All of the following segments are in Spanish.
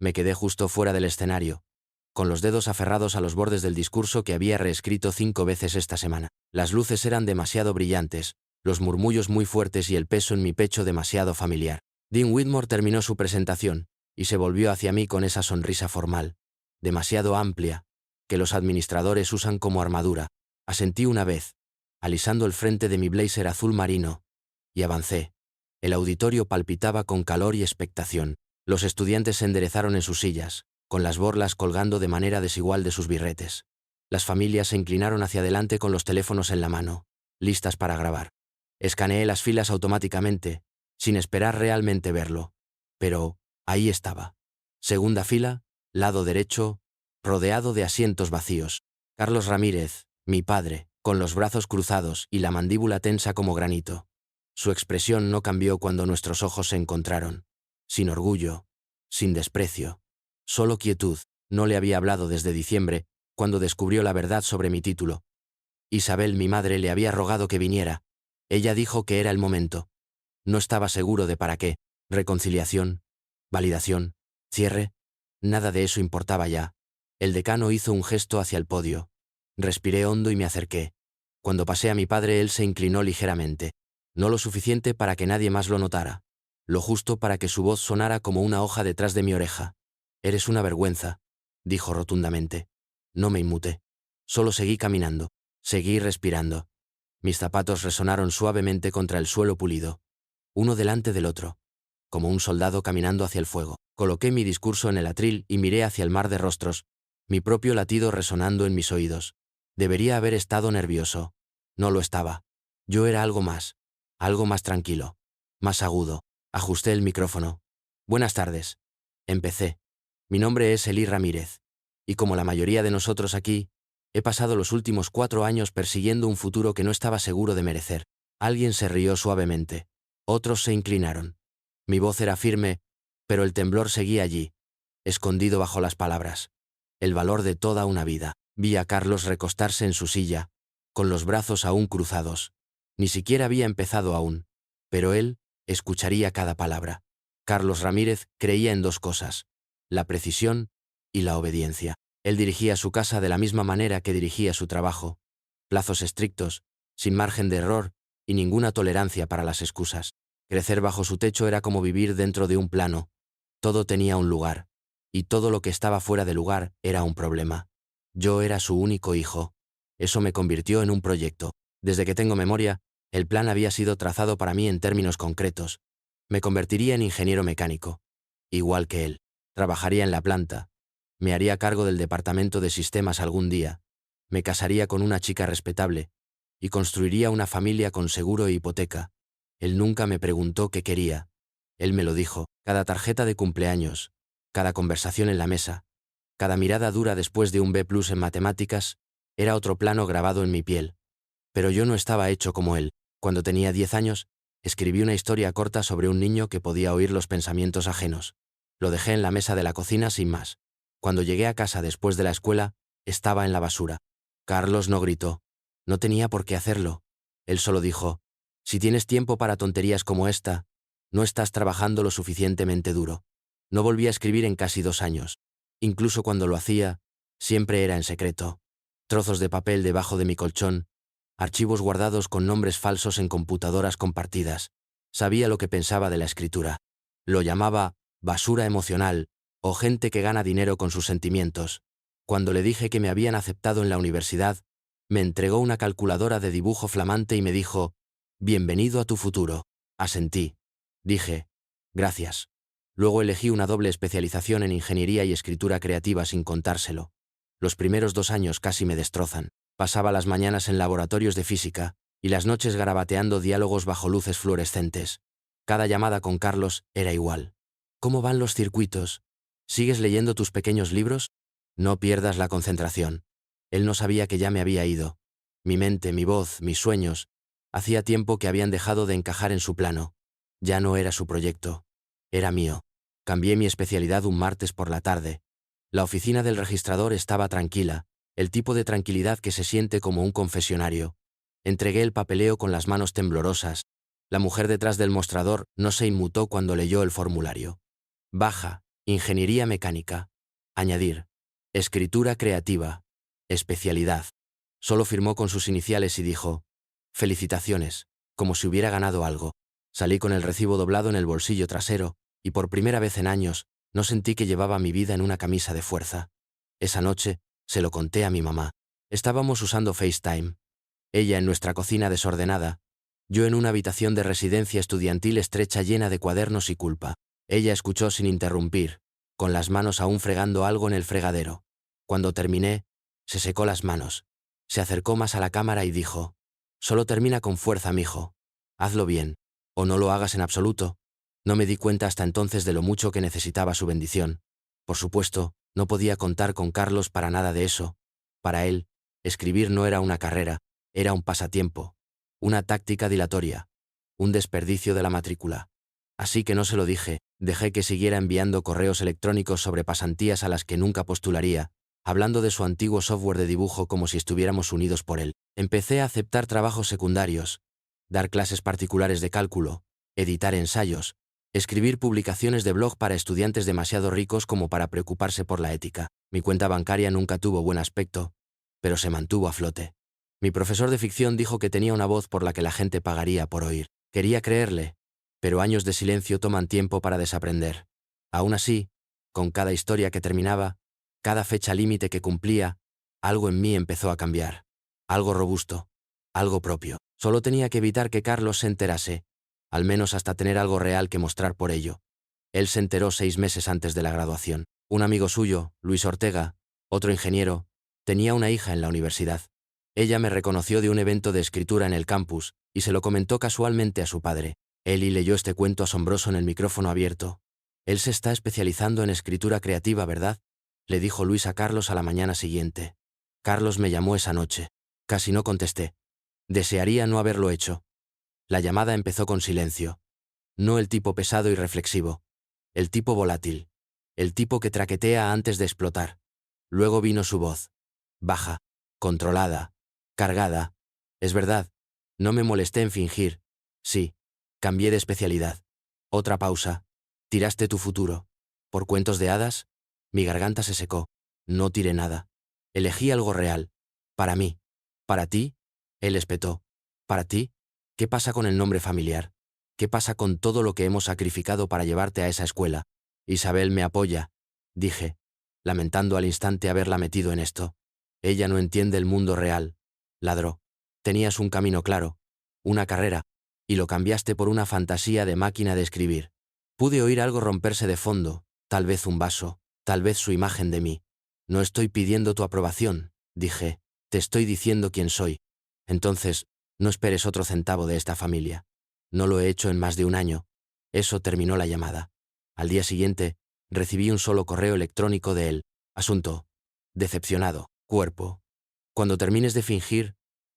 Me quedé justo fuera del escenario, con los dedos aferrados a los bordes del discurso que había reescrito 5 veces esta semana. Las luces eran demasiado brillantes, los murmullos muy fuertes y el peso en mi pecho demasiado familiar. Dean Whitmore terminó su presentación, y se volvió hacia mí con esa sonrisa formal, demasiado amplia, que los administradores usan como armadura. Asentí una vez, alisando el frente de mi blazer azul marino, y avancé. El auditorio palpitaba con calor y expectación. Los estudiantes se enderezaron en sus sillas, con las borlas colgando de manera desigual de sus birretes. Las familias se inclinaron hacia adelante con los teléfonos en la mano, listas para grabar. Escaneé las filas automáticamente, sin esperar realmente verlo. Pero, ahí estaba. Segunda fila, lado derecho, rodeado de asientos vacíos. Carlos Ramírez, mi padre, con los brazos cruzados y la mandíbula tensa como granito. Su expresión no cambió cuando nuestros ojos se encontraron. Sin orgullo, sin desprecio, solo quietud. No le había hablado desde diciembre, cuando descubrió la verdad sobre mi título. Isabel, mi madre, le había rogado que viniera. Ella dijo que era el momento. No estaba seguro de para qué. Reconciliación, validación, cierre. Nada de eso importaba ya. El decano hizo un gesto hacia el podio. Respiré hondo y me acerqué. Cuando pasé a mi padre, él se inclinó ligeramente. No lo suficiente para que nadie más lo notara. Lo justo para que su voz sonara como una hoja detrás de mi oreja. «Eres una vergüenza», dijo rotundamente. No me inmuté. Solo seguí caminando. Seguí respirando. Mis zapatos resonaron suavemente contra el suelo pulido, uno delante del otro, como un soldado caminando hacia el fuego. Coloqué mi discurso en el atril y miré hacia el mar de rostros, mi propio latido resonando en mis oídos. Debería haber estado nervioso. No lo estaba. Yo era algo más tranquilo, más agudo. Ajusté el micrófono. «Buenas tardes». Empecé. «Mi nombre es Elí Ramírez, y como la mayoría de nosotros aquí, he pasado los últimos 4 años persiguiendo un futuro que no estaba seguro de merecer». Alguien se rió suavemente. Otros se inclinaron. Mi voz era firme, pero el temblor seguía allí, escondido bajo las palabras. El valor de toda una vida. Vi a Carlos recostarse en su silla, con los brazos aún cruzados. Ni siquiera había empezado aún, pero él escucharía cada palabra. Carlos Ramírez creía en 2 cosas: la precisión y la obediencia. Él dirigía su casa de la misma manera que dirigía su trabajo. Plazos estrictos, sin margen de error y ninguna tolerancia para las excusas. Crecer bajo su techo era como vivir dentro de un plano. Todo tenía un lugar, y todo lo que estaba fuera de lugar era un problema. Yo era su único hijo. Eso me convirtió en un proyecto. Desde que tengo memoria, el plan había sido trazado para mí en términos concretos. Me convertiría en ingeniero mecánico. Igual que él. Trabajaría en la planta. Me haría cargo del departamento de sistemas algún día. Me casaría con una chica respetable. Y construiría una familia con seguro e hipoteca. Él nunca me preguntó qué quería. Él me lo dijo. Cada tarjeta de cumpleaños, cada conversación en la mesa, cada mirada dura después de un B+ en matemáticas, era otro plano grabado en mi piel. Pero yo no estaba hecho como él. Cuando tenía 10 años, escribí una historia corta sobre un niño que podía oír los pensamientos ajenos. Lo dejé en la mesa de la cocina sin más. Cuando llegué a casa después de la escuela, estaba en la basura. Carlos no gritó. No tenía por qué hacerlo. Él solo dijo: «Si tienes tiempo para tonterías como esta, no estás trabajando lo suficientemente duro». No volví a escribir en casi 2 años. Incluso cuando lo hacía, siempre era en secreto. Trozos de papel debajo de mi colchón, archivos guardados con nombres falsos en computadoras compartidas. Sabía lo que pensaba de la escritura. Lo llamaba basura emocional o gente que gana dinero con sus sentimientos. Cuando le dije que me habían aceptado en la universidad, me entregó una calculadora de dibujo flamante y me dijo: «Bienvenido a tu futuro». Asentí. Dije: «Gracias». Luego elegí una doble especialización en ingeniería y escritura creativa sin contárselo. Los primeros 2 años casi me destrozan. Pasaba las mañanas en laboratorios de física y las noches garabateando diálogos bajo luces fluorescentes. Cada llamada con Carlos era igual. «¿Cómo van los circuitos? ¿Sigues leyendo tus pequeños libros? No pierdas la concentración». Él no sabía que ya me había ido. Mi mente, mi voz, mis sueños, hacía tiempo que habían dejado de encajar en su plano. Ya no era su proyecto. Era mío. Cambié mi especialidad un martes por la tarde. La oficina del registrador estaba tranquila, el tipo de tranquilidad que se siente como un confesionario. Entregué el papeleo con las manos temblorosas. La mujer detrás del mostrador no se inmutó cuando leyó el formulario. «Baja», Ingeniería mecánica. Añadir. Escritura creativa. Especialidad. Solo firmó con sus iniciales y dijo: felicitaciones, como si hubiera ganado algo. Salí con el recibo doblado en el bolsillo trasero, y por primera vez en años, no sentí que llevaba mi vida en una camisa de fuerza. Esa noche, se lo conté a mi mamá. Estábamos usando FaceTime. Ella en nuestra cocina desordenada, yo en una habitación de residencia estudiantil estrecha llena de cuadernos y culpa. Ella escuchó sin interrumpir, con las manos aún fregando algo en el fregadero. Cuando terminé, se secó las manos. Se acercó más a la cámara y dijo: solo termina con fuerza, mijo. Hazlo bien, o no lo hagas en absoluto. No me di cuenta hasta entonces de lo mucho que necesitaba su bendición. Por supuesto, no podía contar con Carlos para nada de eso. Para él, escribir no era una carrera, era un pasatiempo, una táctica dilatoria, un desperdicio de la matrícula. Así que no se lo dije, dejé que siguiera enviando correos electrónicos sobre pasantías a las que nunca postularía, hablando de su antiguo software de dibujo como si estuviéramos unidos por él. Empecé a aceptar trabajos secundarios, dar clases particulares de cálculo, editar ensayos, escribir publicaciones de blog para estudiantes demasiado ricos como para preocuparse por la ética. Mi cuenta bancaria nunca tuvo buen aspecto, pero se mantuvo a flote. Mi profesor de ficción dijo que tenía una voz por la que la gente pagaría por oír. Quería creerle, pero años de silencio toman tiempo para desaprender. Aún así, con cada historia que terminaba, cada fecha límite que cumplía, algo en mí empezó a cambiar. Algo robusto, algo propio. Solo tenía que evitar que Carlos se enterase, al menos hasta tener algo real que mostrar por ello. Él se enteró 6 meses antes de la graduación. Un amigo suyo, Luis Ortega, otro ingeniero, tenía una hija en la universidad. Ella me reconoció de un evento de escritura en el campus, y se lo comentó casualmente a su padre. Eli leyó este cuento asombroso en el micrófono abierto. Él se está especializando en escritura creativa, ¿verdad?, le dijo Luis a Carlos a la mañana siguiente. Carlos me llamó esa noche. Casi no contesté. Desearía no haberlo hecho. La llamada empezó con silencio. No el tipo pesado y reflexivo. El tipo volátil. El tipo que traquetea antes de explotar. Luego vino su voz. Baja, controlada, cargada. Es verdad, no me molesté en fingir. Sí, cambié de especialidad. Otra pausa. ¿Tiraste tu futuro por cuentos de hadas? Mi garganta se secó. No tiré nada. Elegí algo real. Para mí. ¿Para ti? Él espetó. ¿Para ti? ¿Qué pasa con el nombre familiar? ¿Qué pasa con todo lo que hemos sacrificado para llevarte a esa escuela? Isabel me apoya, dije, lamentando al instante haberla metido en esto. Ella no entiende el mundo real. Ladró. Tenías un camino claro, una carrera, y lo cambiaste por una fantasía de máquina de escribir. Pude oír algo romperse de fondo, tal vez un vaso, tal vez su imagen de mí. No estoy pidiendo tu aprobación, dije, te estoy diciendo quién soy. Entonces, no esperes otro centavo de esta familia. No lo he hecho en más de un año. Eso terminó la llamada. Al día siguiente, recibí un solo correo electrónico de él. Asunto. Decepcionado. Cuerpo. Cuando termines de fingir,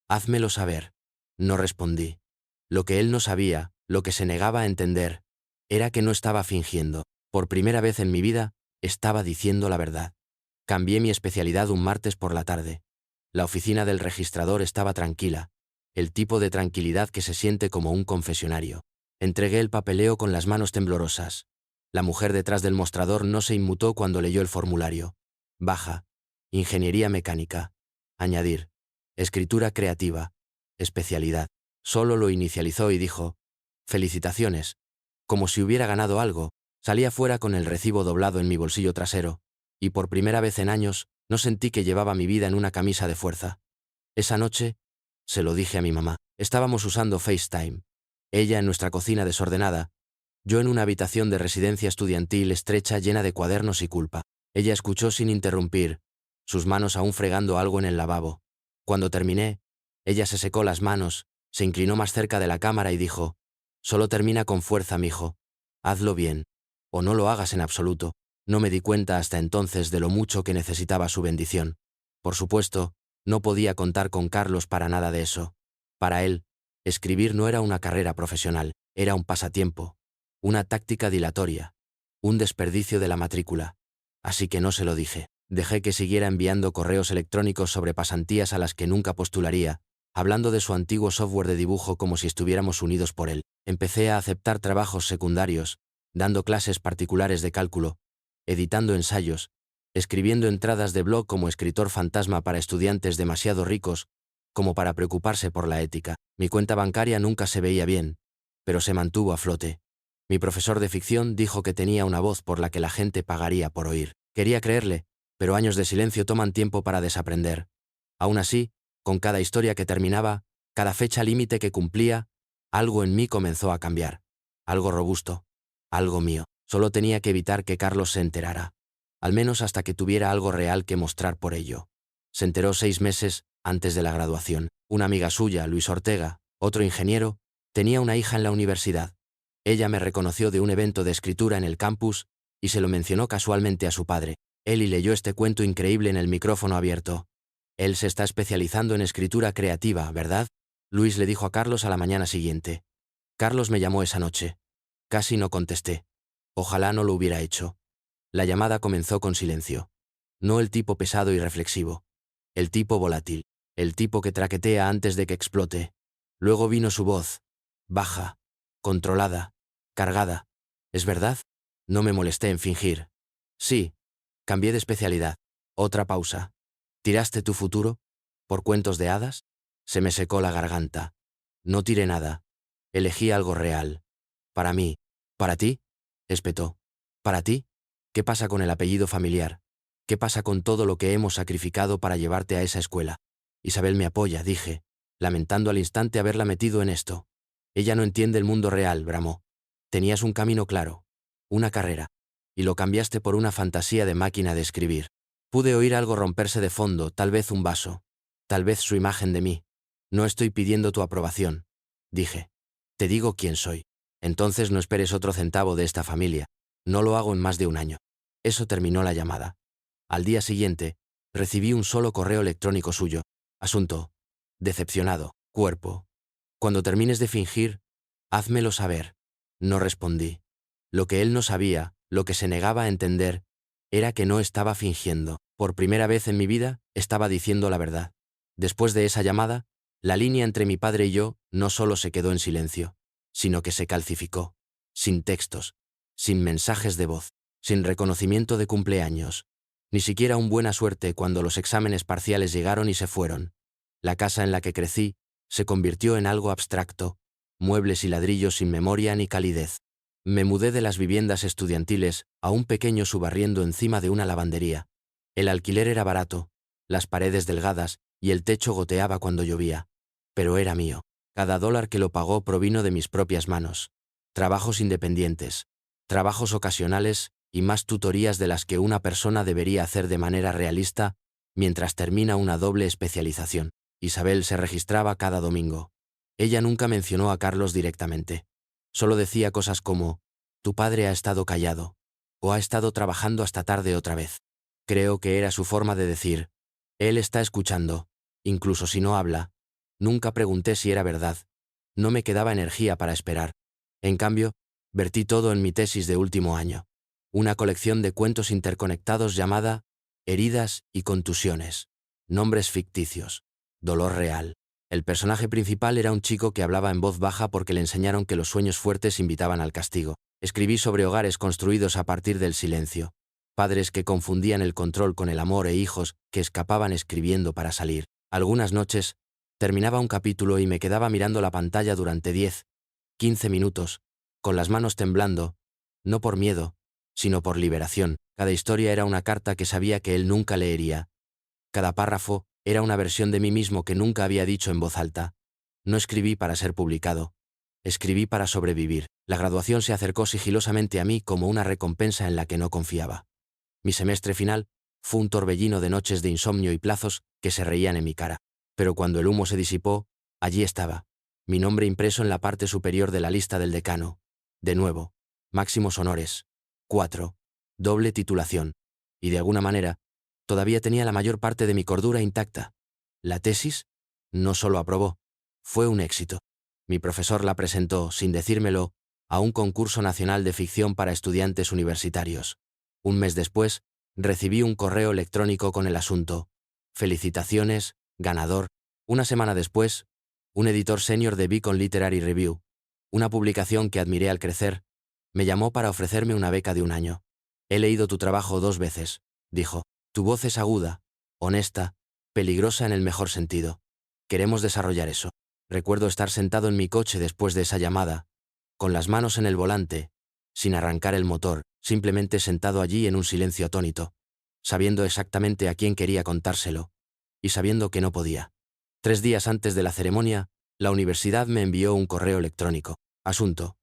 házmelo saber. No respondí. Lo que él no sabía, lo que se negaba a entender, era que no estaba fingiendo. Por primera vez en mi vida, estaba diciendo la verdad. Cambié mi especialidad un martes por la tarde. La oficina del registrador estaba tranquila, el tipo de tranquilidad que se siente como un confesionario. Entregué el papeleo con las manos temblorosas. La mujer detrás del mostrador no se inmutó cuando leyó el formulario. Baja. Ingeniería mecánica. Añadir. Escritura creativa. Especialidad. Solo lo inicializó y dijo: felicitaciones. Como si hubiera ganado algo, salí afuera con el recibo doblado en mi bolsillo trasero, y por primera vez en años, no sentí que llevaba mi vida en una camisa de fuerza. Esa noche, se lo dije a mi mamá. Estábamos usando FaceTime. Ella en nuestra cocina desordenada, yo en una habitación de residencia estudiantil estrecha llena de cuadernos y culpa. Ella escuchó sin interrumpir, sus manos aún fregando algo en el lavabo. Cuando terminé, ella se secó las manos, se inclinó más cerca de la cámara y dijo: solo termina con fuerza, mijo. Hazlo bien. O no lo hagas en absoluto. No me di cuenta hasta entonces de lo mucho que necesitaba su bendición. Por supuesto, no podía contar con Carlos para nada de eso. Para él, escribir no era una carrera profesional, era un pasatiempo, una táctica dilatoria, un desperdicio de la matrícula. Así que no se lo dije. Dejé que siguiera enviando correos electrónicos sobre pasantías a las que nunca postularía, hablando de su antiguo software de dibujo como si estuviéramos unidos por él. Empecé a aceptar trabajos secundarios, dando clases particulares de cálculo, editando ensayos, escribiendo entradas de blog como escritor fantasma para estudiantes demasiado ricos como para preocuparse por la ética. Mi cuenta bancaria nunca se veía bien, pero se mantuvo a flote. Mi profesor de ficción dijo que tenía una voz por la que la gente pagaría por oír. Quería creerle, pero años de silencio toman tiempo para desaprender. Aún así, con cada historia que terminaba, cada fecha límite que cumplía, algo en mí comenzó a cambiar. Algo robusto. Algo mío. Solo tenía que evitar que Carlos se enterara. Al menos hasta que tuviera algo real que mostrar por ello. Se enteró 6 meses antes de la graduación. Una amiga suya, Luis Ortega, otro ingeniero, tenía una hija en la universidad. Ella me reconoció de un evento de escritura en el campus y se lo mencionó casualmente a su padre. Él leyó este cuento increíble en el micrófono abierto. Él se está especializando en escritura creativa, ¿verdad? Luis le dijo a Carlos a la mañana siguiente. Carlos me llamó esa noche. Casi no contesté. Ojalá no lo hubiera hecho. La llamada comenzó con silencio. No el tipo pesado y reflexivo. El tipo volátil. El tipo que traquetea antes de que explote. Luego vino su voz. Baja. Controlada. Cargada. ¿Es verdad? No me molesté en fingir. Sí. Cambié de especialidad. Otra pausa. ¿Tiraste tu futuro? ¿Por cuentos de hadas? Se me secó la garganta. No tiré nada. Elegí algo real. Para mí. ¿Para ti? Espetó. ¿Para ti? ¿Qué pasa con el apellido familiar? ¿Qué pasa con todo lo que hemos sacrificado para llevarte a esa escuela? Isabel me apoya, dije, lamentando al instante haberla metido en esto. Ella no entiende el mundo real, bramó. Tenías un camino claro. Una carrera. Y lo cambiaste por una fantasía de máquina de escribir. Pude oír algo romperse de fondo, tal vez un vaso. Tal vez su imagen de mí. No estoy pidiendo tu aprobación. Dije. Te digo quién soy. Entonces no esperes otro centavo de esta familia. No lo hago en más de un año. Eso terminó la llamada. Al día siguiente, recibí un solo correo electrónico suyo. Asunto. Decepcionado. Cuerpo. Cuando termines de fingir, házmelo saber. No respondí. Lo que él no sabía, lo que se negaba a entender, era que no estaba fingiendo. Por primera vez en mi vida, estaba diciendo la verdad. Después de esa llamada, la línea entre mi padre y yo no solo se quedó en silencio, sino que se calcificó. Sin textos, sin mensajes de voz, sin reconocimiento de cumpleaños. Ni siquiera un buena suerte cuando los exámenes parciales llegaron y se fueron. La casa en la que crecí se convirtió en algo abstracto, muebles y ladrillos sin memoria ni calidez. Me mudé de las viviendas estudiantiles a un pequeño subarriendo encima de una lavandería. El alquiler era barato, las paredes delgadas y el techo goteaba cuando llovía. Pero era mío. Cada dólar que lo pagó provino de mis propias manos. Trabajos independientes, trabajos ocasionales y más tutorías de las que una persona debería hacer de manera realista mientras termina una doble especialización. Isabel se registraba cada domingo. Ella nunca mencionó a Carlos directamente. Solo decía cosas como, tu padre ha estado callado, o ha estado trabajando hasta tarde otra vez. Creo que era su forma de decir, él está escuchando, incluso si no habla. Nunca pregunté si era verdad. No me quedaba energía para esperar. En cambio, vertí todo en mi tesis de último año. Una colección de cuentos interconectados llamada Heridas y contusiones. Nombres ficticios. Dolor real. El personaje principal era un chico que hablaba en voz baja porque le enseñaron que los sueños fuertes invitaban al castigo. Escribí sobre hogares construidos a partir del silencio. Padres que confundían el control con el amor e hijos que escapaban escribiendo para salir. Algunas noches, terminaba un capítulo y me quedaba mirando la pantalla durante 10, 15 minutos, con las manos temblando, no por miedo, sino por liberación. Cada historia era una carta que sabía que él nunca leería. Cada párrafo era una versión de mí mismo que nunca había dicho en voz alta. No escribí para ser publicado. Escribí para sobrevivir. La graduación se acercó sigilosamente a mí como una recompensa en la que no confiaba. Mi semestre final fue un torbellino de noches de insomnio y plazos que se reían en mi cara. Pero cuando el humo se disipó, allí estaba, mi nombre impreso en la parte superior de la lista del decano. De nuevo, máximos honores. 4. Doble titulación. Y de alguna manera, todavía tenía la mayor parte de mi cordura intacta. La tesis no solo aprobó, fue un éxito. Mi profesor la presentó, sin decírmelo, a un concurso nacional de ficción para estudiantes universitarios. Un mes después, recibí un correo electrónico con el asunto. Felicitaciones, ganador. Una semana después, un editor senior de Beacon Literary Review, una publicación que admiré al crecer, me llamó para ofrecerme una beca de un año. He leído tu trabajo 2 veces, dijo. Tu voz es aguda, honesta, peligrosa en el mejor sentido. Queremos desarrollar eso. Recuerdo estar sentado en mi coche después de esa llamada, con las manos en el volante, sin arrancar el motor, simplemente sentado allí en un silencio atónito, sabiendo exactamente a quién quería contárselo, y sabiendo que no podía. 3 días antes de la ceremonia, la universidad me envió un correo electrónico. Asunto: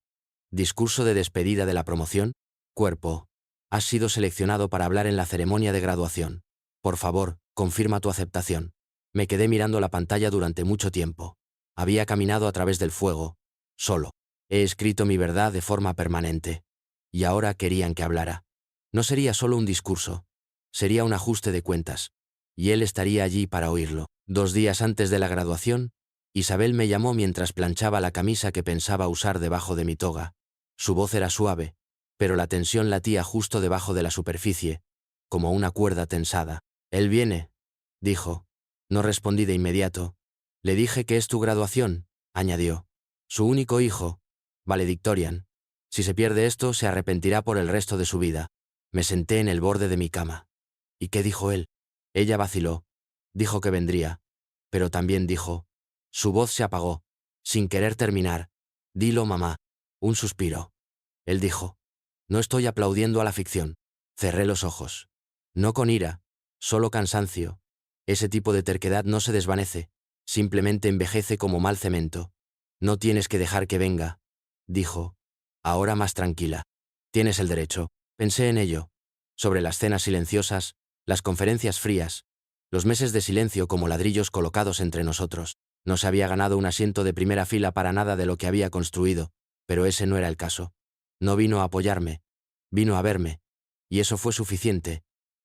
discurso de despedida de la promoción. Cuerpo: has sido seleccionado para hablar en la ceremonia de graduación. Por favor, confirma tu aceptación. Me quedé mirando la pantalla durante mucho tiempo. Había caminado a través del fuego, solo. He escrito mi verdad de forma permanente. Y ahora querían que hablara. No sería solo un discurso. Sería un ajuste de cuentas. Y él estaría allí para oírlo. 2 días antes de la graduación, Isabel me llamó mientras planchaba la camisa que pensaba usar debajo de mi toga. Su voz era suave, pero la tensión latía justo debajo de la superficie, como una cuerda tensada. Él viene, dijo. No respondí de inmediato. Le dije que es tu graduación, añadió. Su único hijo, valedictorian. Si se pierde esto, se arrepentirá por el resto de su vida. Me senté en el borde de mi cama. ¿Y qué dijo él? Ella vaciló. Dijo que vendría. Pero también dijo. Su voz se apagó, sin querer terminar. Dilo, mamá. Un suspiro. Él dijo. No estoy aplaudiendo a la ficción. Cerré los ojos. No con ira, solo cansancio. Ese tipo de terquedad no se desvanece, simplemente envejece como mal cemento. No tienes que dejar que venga, dijo, ahora más tranquila. Tienes el derecho. Pensé en ello. Sobre las cenas silenciosas, las conferencias frías, los meses de silencio como ladrillos colocados entre nosotros. No se había ganado un asiento de primera fila para nada de lo que había construido, pero ese no era el caso. No vino a apoyarme, vino a verme. Y eso fue suficiente.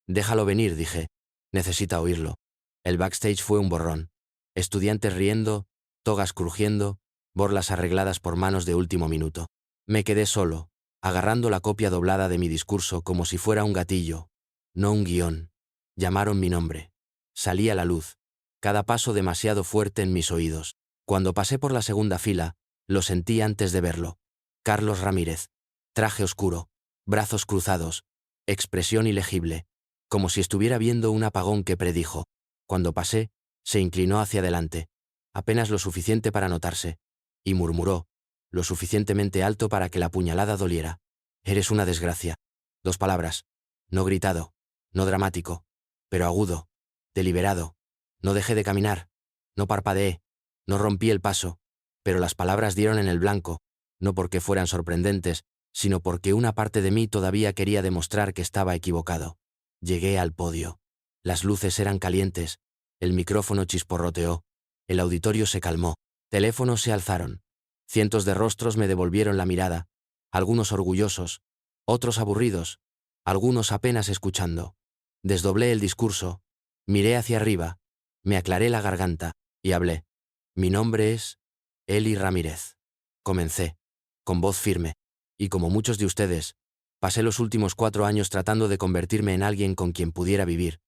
Déjalo venir, dije. Necesita oírlo. El backstage fue un borrón. Estudiantes riendo, togas crujiendo, borlas arregladas por manos de último minuto. Me quedé solo, agarrando la copia doblada de mi discurso como si fuera un gatillo, no un guión. Llamaron mi nombre. Salí a la luz. Cada paso demasiado fuerte en mis oídos. Cuando pasé por la segunda fila, lo sentí antes de verlo. Carlos Ramírez. Traje oscuro, brazos cruzados, expresión ilegible, como si estuviera viendo un apagón que predijo. Cuando pasé, se inclinó hacia adelante, apenas lo suficiente para notarse, y murmuró, lo suficientemente alto para que la puñalada doliera. Eres una desgracia. 2 palabras. No gritado, no dramático, pero agudo, deliberado. No dejé de caminar, no parpadeé, no rompí el paso, pero las palabras dieron en el blanco, no porque fueran sorprendentes, sino porque una parte de mí todavía quería demostrar que estaba equivocado. Llegué al podio. Las luces eran calientes, el micrófono chisporroteó, el auditorio se calmó, teléfonos se alzaron. Cientos de rostros me devolvieron la mirada, algunos orgullosos, otros aburridos, algunos apenas escuchando. Desdoblé el discurso, miré hacia arriba, me aclaré la garganta, y hablé. Mi nombre es Eli Ramírez. Comencé, con voz firme, y como muchos de ustedes, pasé los últimos 4 años tratando de convertirme en alguien con quien pudiera vivir,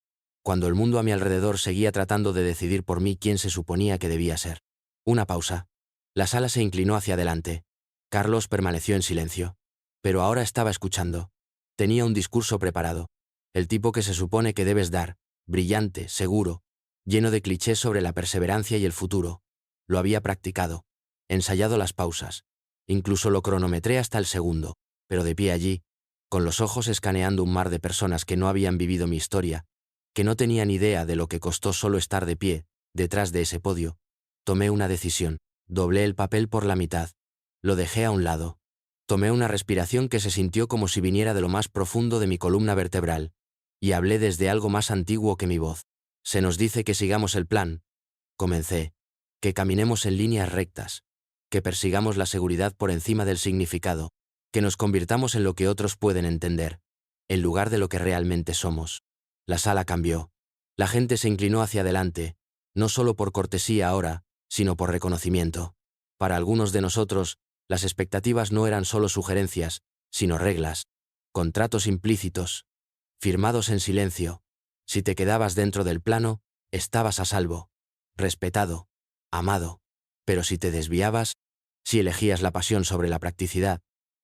cuando el mundo a mi alrededor seguía tratando de decidir por mí quién se suponía que debía ser. Una pausa. La sala se inclinó hacia adelante. Carlos permaneció en silencio. Pero ahora estaba escuchando. Tenía un discurso preparado. El tipo que se supone que debes dar, brillante, seguro, lleno de clichés sobre la perseverancia y el futuro. Lo había practicado, ensayado las pausas. Incluso lo cronometré hasta el segundo, pero de pie allí, con los ojos escaneando un mar de personas que no habían vivido mi historia, que no tenían idea de lo que costó solo estar de pie, detrás de ese podio, tomé una decisión. Doblé el papel por la mitad. Lo dejé a un lado. Tomé una respiración que se sintió como si viniera de lo más profundo de mi columna vertebral, y hablé desde algo más antiguo que mi voz. Se nos dice que sigamos el plan. Comencé. Que caminemos en líneas rectas. Que persigamos la seguridad por encima del significado. Que nos convirtamos en lo que otros pueden entender, en lugar de lo que realmente somos. La sala cambió. La gente se inclinó hacia adelante, no solo por cortesía ahora, sino por reconocimiento. Para algunos de nosotros, las expectativas no eran solo sugerencias, sino reglas, contratos implícitos, firmados en silencio. Si te quedabas dentro del plano, estabas a salvo, respetado, amado. Pero si te desviabas, si elegías la pasión sobre la practicidad,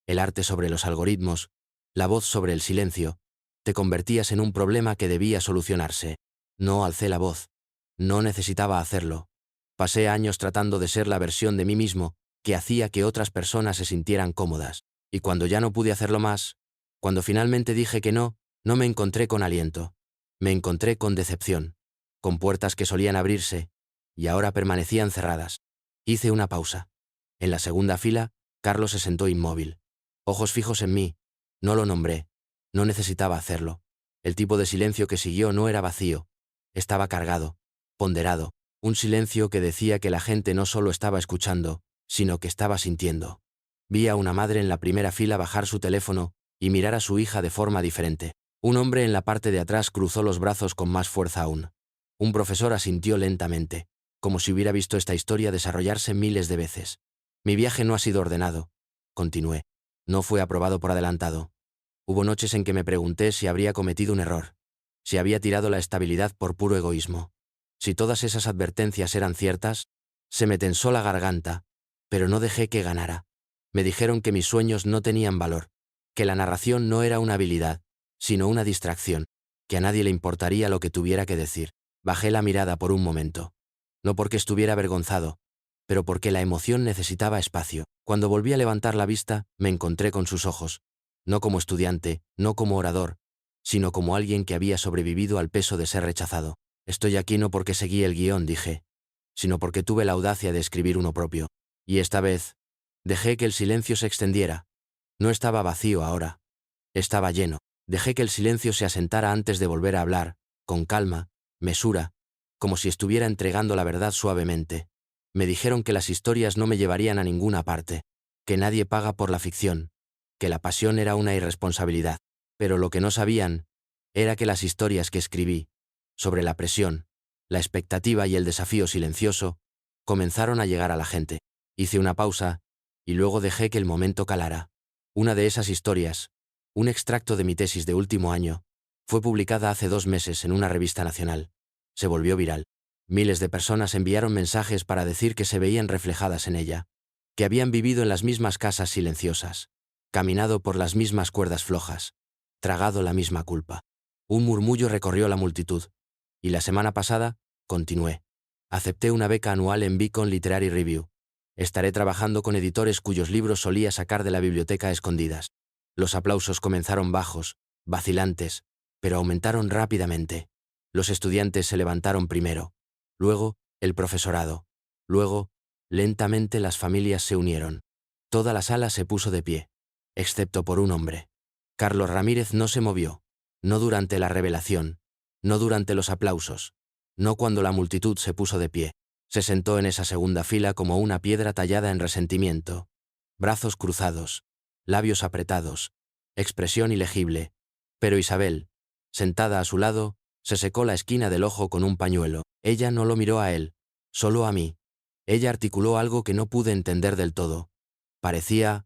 el arte sobre los algoritmos, la voz sobre el silencio, Te convertías en un problema que debía solucionarse. No alcé la voz. No necesitaba hacerlo. Pasé años tratando de ser la versión de mí mismo que hacía que otras personas se sintieran cómodas. Y cuando ya no pude hacerlo más, cuando finalmente dije que no, no me encontré con aliento. Me encontré con decepción, con puertas que solían abrirse, y ahora permanecían cerradas. Hice una pausa. En la segunda fila, Carlos se sentó inmóvil. Ojos fijos en mí. No lo nombré. No necesitaba hacerlo. El tipo de silencio que siguió no era vacío. Estaba cargado, ponderado. Un silencio que decía que la gente no solo estaba escuchando, sino que estaba sintiendo. Vi a una madre en la primera fila bajar su teléfono y mirar a su hija de forma diferente. Un hombre en la parte de atrás cruzó los brazos con más fuerza aún. Un profesor asintió lentamente, como si hubiera visto esta historia desarrollarse miles de veces. Mi viaje no ha sido ordenado, continué. No fue aprobado por adelantado. Hubo noches en que me pregunté si habría cometido un error, si había tirado la estabilidad por puro egoísmo. Si todas esas advertencias eran ciertas, se me tensó la garganta, pero no dejé que ganara. Me dijeron que mis sueños no tenían valor, que la narración no era una habilidad, sino una distracción, que a nadie le importaría lo que tuviera que decir. Bajé la mirada por un momento. No porque estuviera avergonzado, pero porque la emoción necesitaba espacio. Cuando volví a levantar la vista, me encontré con sus ojos, no como estudiante, no como orador, sino como alguien que había sobrevivido al peso de ser rechazado. Estoy aquí no porque seguí el guión, dije, sino porque tuve la audacia de escribir uno propio. Y esta vez, dejé que el silencio se extendiera. No estaba vacío ahora. Estaba lleno. Dejé que el silencio se asentara antes de volver a hablar, con calma, mesura, como si estuviera entregando la verdad suavemente. Me dijeron que las historias no me llevarían a ninguna parte, que nadie paga por la ficción, que la pasión era una irresponsabilidad. Pero lo que no sabían era que las historias que escribí, sobre la presión, la expectativa y el desafío silencioso, comenzaron a llegar a la gente. Hice una pausa, y luego dejé que el momento calara. Una de esas historias, un extracto de mi tesis de último año, fue publicada hace 2 meses en una revista nacional. Se volvió viral. Miles de personas enviaron mensajes para decir que se veían reflejadas en ella, que habían vivido en las mismas casas silenciosas, caminado por las mismas cuerdas flojas, tragado la misma culpa. Un murmullo recorrió la multitud, y la semana pasada, continué. Acepté una beca anual en Beacon Literary Review. Estaré trabajando con editores cuyos libros solía sacar de la biblioteca a escondidas. Los aplausos comenzaron bajos, vacilantes, pero aumentaron rápidamente. Los estudiantes se levantaron primero, luego, el profesorado, luego, lentamente las familias se unieron. Toda la sala se puso de pie, excepto por un hombre. Carlos Ramírez no se movió, no durante la revelación, no durante los aplausos, no cuando la multitud se puso de pie. Se sentó en esa segunda fila como una piedra tallada en resentimiento. Brazos cruzados, labios apretados, expresión ilegible. Pero Isabel, sentada a su lado, se secó la esquina del ojo con un pañuelo. Ella no lo miró a él, solo a mí. Ella articuló algo que no pude entender del todo. Parecía,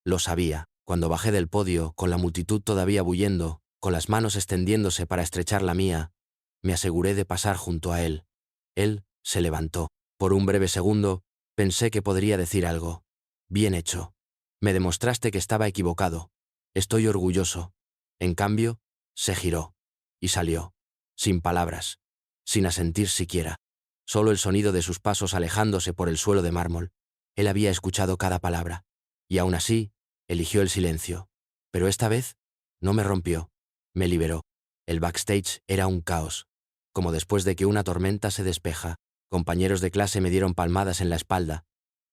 lo sabía. Cuando bajé del podio, con la multitud todavía bullendo, con las manos extendiéndose para estrechar la mía, me aseguré de pasar junto a él. Él se levantó. Por un breve segundo, pensé que podría decir algo. Bien hecho. Me demostraste que estaba equivocado. Estoy orgulloso. En cambio, se giró. Y salió. Sin palabras. Sin asentir siquiera. Solo el sonido de sus pasos alejándose por el suelo de mármol. Él había escuchado cada palabra. Y aún así, eligió el silencio. Pero esta vez, no me rompió. Me liberó. El backstage era un caos. Como después de que una tormenta se despeja. Compañeros de clase me dieron palmadas en la espalda.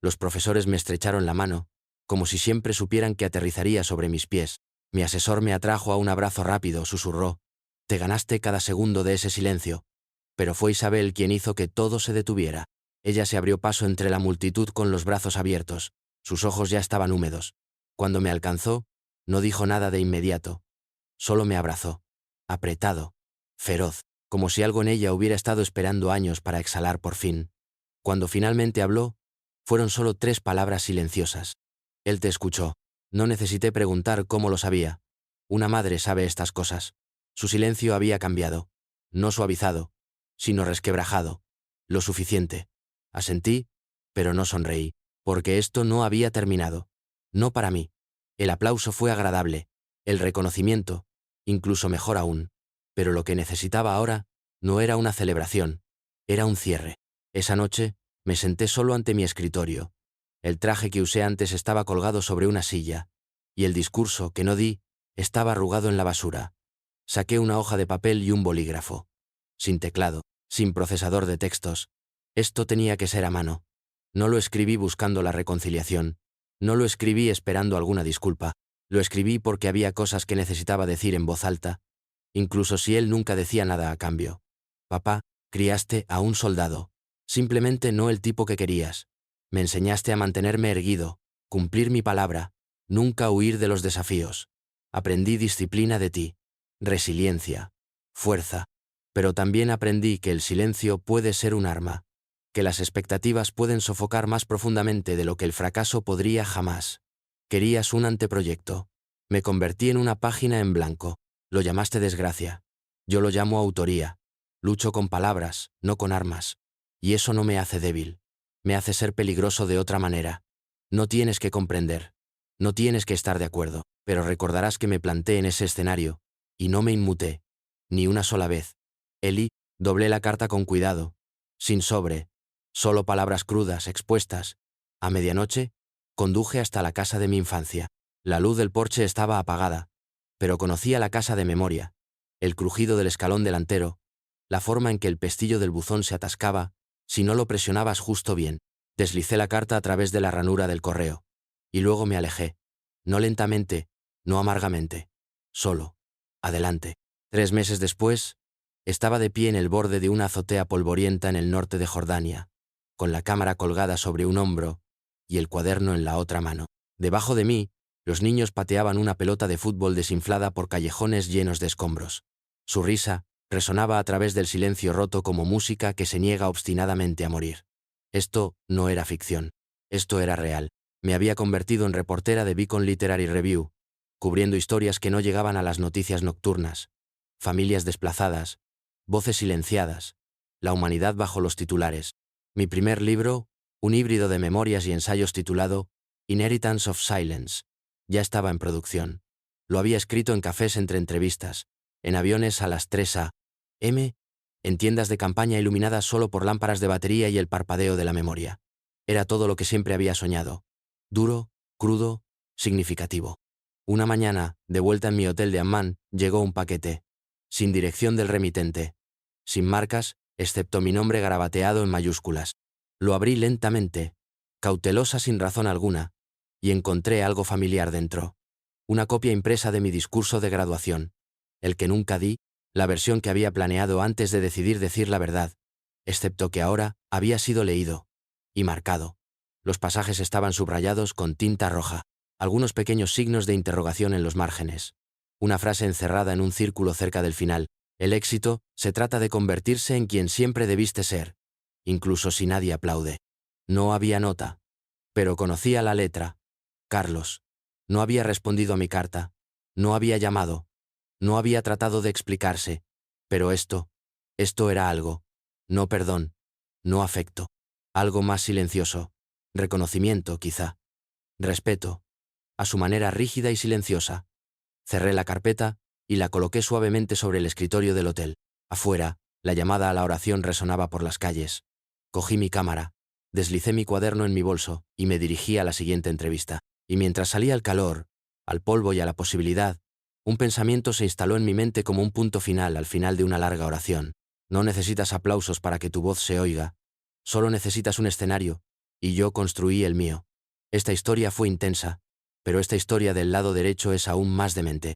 Los profesores me estrecharon la mano, como si siempre supieran que aterrizaría sobre mis pies. Mi asesor me atrajo a un abrazo rápido, susurró. Te ganaste cada segundo de ese silencio. Pero fue Isabel quien hizo que todo se detuviera. Ella se abrió paso entre la multitud con los brazos abiertos. Sus ojos ya estaban húmedos. Cuando me alcanzó, no dijo nada de inmediato. Solo me abrazó. Apretado. Feroz. Como si algo en ella hubiera estado esperando años para exhalar por fin. Cuando finalmente habló, fueron solo 3 palabras silenciosas. Él te escuchó. No necesité preguntar cómo lo sabía. Una madre sabe estas cosas. Su silencio había cambiado. No suavizado, sino resquebrajado. Lo suficiente. Asentí, pero no sonreí, porque esto no había terminado. No para mí. El aplauso fue agradable. El reconocimiento, incluso mejor aún. Pero lo que necesitaba ahora no era una celebración, era un cierre. Esa noche me senté solo ante mi escritorio. El traje que usé antes estaba colgado sobre una silla, y el discurso que no di estaba arrugado en la basura. Saqué una hoja de papel y un bolígrafo. Sin teclado, sin procesador de textos. Esto tenía que ser a mano. No lo escribí buscando la reconciliación. No lo escribí esperando alguna disculpa. Lo escribí porque había cosas que necesitaba decir en voz alta, incluso si él nunca decía nada a cambio. Papá, criaste a un soldado. Simplemente no el tipo que querías. Me enseñaste a mantenerme erguido, cumplir mi palabra, nunca huir de los desafíos. Aprendí disciplina de ti, resiliencia, fuerza. Pero también aprendí que el silencio puede ser un arma, que las expectativas pueden sofocar más profundamente de lo que el fracaso podría jamás. Querías un anteproyecto. Me convertí en una página en blanco. Lo llamaste desgracia. Yo lo llamo autoría. Lucho con palabras, no con armas. Y eso no me hace débil. Me hace ser peligroso de otra manera. No tienes que comprender. No tienes que estar de acuerdo. Pero recordarás que me planté en ese escenario, y no me inmuté. Ni una sola vez. Eli, doblé la carta con cuidado. Sin sobre. Solo palabras crudas, expuestas. A medianoche, conduje hasta la casa de mi infancia. La luz del porche estaba apagada, pero conocía la casa de memoria. El crujido del escalón delantero, la forma en que el pestillo del buzón se atascaba, si no lo presionabas justo bien. Deslicé la carta a través de la ranura del correo. Y luego me alejé. No lentamente, no amargamente. Solo. Adelante. 3 meses después, estaba de pie en el borde de una azotea polvorienta en el norte de Jordania, con la cámara colgada sobre un hombro y el cuaderno en la otra mano. Debajo de mí, los niños pateaban una pelota de fútbol desinflada por callejones llenos de escombros. Su risa resonaba a través del silencio roto como música que se niega obstinadamente a morir. Esto no era ficción. Esto era real. Me había convertido en reportera de Beacon Literary Review, cubriendo historias que no llegaban a las noticias nocturnas. Familias desplazadas, voces silenciadas, la humanidad bajo los titulares. Mi primer libro, un híbrido de memorias y ensayos titulado Inheritance of Silence, ya estaba en producción. Lo había escrito en cafés entre entrevistas, en aviones a las 3 a.m., en tiendas de campaña iluminadas solo por lámparas de batería y el parpadeo de la memoria. Era todo lo que siempre había soñado. Duro, crudo, significativo. Una mañana, de vuelta en mi hotel de Amman, llegó un paquete, sin dirección del remitente, sin marcas, excepto mi nombre garabateado en mayúsculas. Lo abrí lentamente, cautelosa sin razón alguna, y encontré algo familiar dentro. Una copia impresa de mi discurso de graduación, el que nunca di, la versión que había planeado antes de decidir decir la verdad, excepto que ahora había sido leído y marcado. Los pasajes estaban subrayados con tinta roja, algunos pequeños signos de interrogación en los márgenes. Una frase encerrada en un círculo cerca del final: el éxito se trata de convertirse en quien siempre debiste ser, incluso si nadie aplaude. No había nota, pero conocía la letra. Carlos. No había respondido a mi carta, no había llamado, no había tratado de explicarse, pero esto era algo. No perdón, no afecto. Algo más silencioso. Reconocimiento, quizá. Respeto. A su manera rígida y silenciosa. Cerré la carpeta y la coloqué suavemente sobre el escritorio del hotel. Afuera, la llamada a la oración resonaba por las calles. Cogí mi cámara, deslicé mi cuaderno en mi bolso y me dirigí a la siguiente entrevista. Y mientras salía al calor, al polvo y a la posibilidad, un pensamiento se instaló en mi mente como un punto final al final de una larga oración. No necesitas aplausos para que tu voz se oiga. Solo necesitas un escenario, y yo construí el mío. Esta historia fue intensa, pero esta historia del lado derecho es aún más demente.